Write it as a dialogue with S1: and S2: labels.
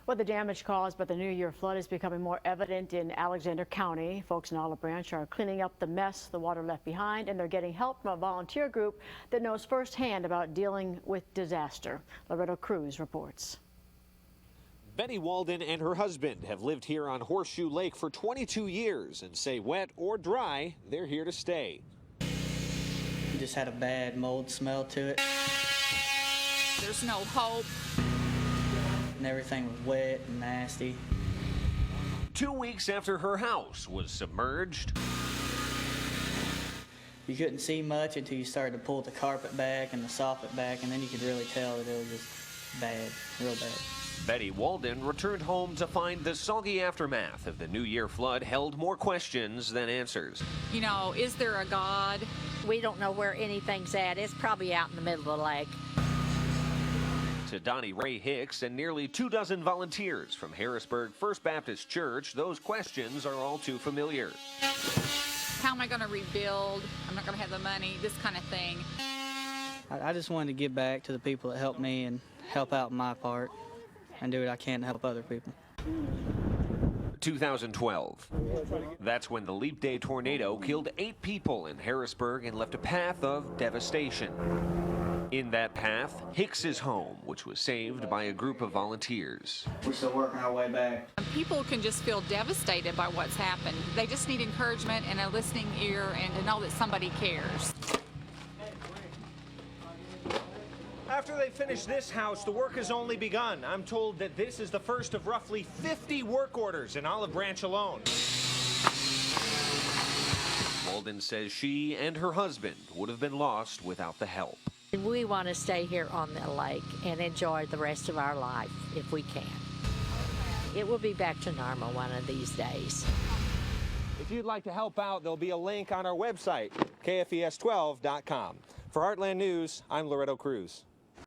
S1: Well, the damage caused by the New Year flood is becoming more evident in Alexander County. Folks in Olive Branch are cleaning up the mess the water left behind, and they're getting help from a volunteer group that knows firsthand about dealing with disaster. Loretto Cruz reports.
S2: Betty Walden and her husband have lived here on Horseshoe Lake for 22 years and say wet or dry, they're here to stay.
S3: It just had a bad mold smell to it.
S4: There's no hope.
S3: And everything was wet and nasty.
S2: 2 weeks after her house was submerged,
S3: You couldn't see much until you started to pull the carpet back and the soffit back, and then you could really tell that it was just bad, real bad.
S2: Betty Walden returned home to find the soggy aftermath of the New Year flood held more questions than answers.
S4: You know, is there a God?
S5: We don't know where anything's at. It's probably out in the middle of the lake.
S2: To Donny Hicks and nearly 24 volunteers from Harrisburg First Baptist Church, those questions are all too familiar.
S4: How am I going to rebuild? I'm not going to have the money, this kind of thing.
S3: I just wanted to give back to the people that helped me and help out my part and do what I can to help other people.
S2: 2012. That's when the Leap Day tornado killed 8 people in Harrisburg and left a path of devastation. In that path, Hicks's home, which was saved by a group of volunteers.
S3: We're still working our way back.
S4: People can just feel devastated by what's happened. They just need encouragement and a listening ear and to know that somebody cares.
S6: After they finish this house, the work has only begun. I'm told that this is the first of roughly 50 work orders in Olive Branch alone.
S2: Walden says she and her husband would have been lost without the help.
S5: We want to stay here on the lake and enjoy the rest of our life if we can. It will be back to normal one of these days.
S6: If you'd like to help out, there'll be a link on our website, kfes12.com. For Heartland News, I'm Loretto Cruz.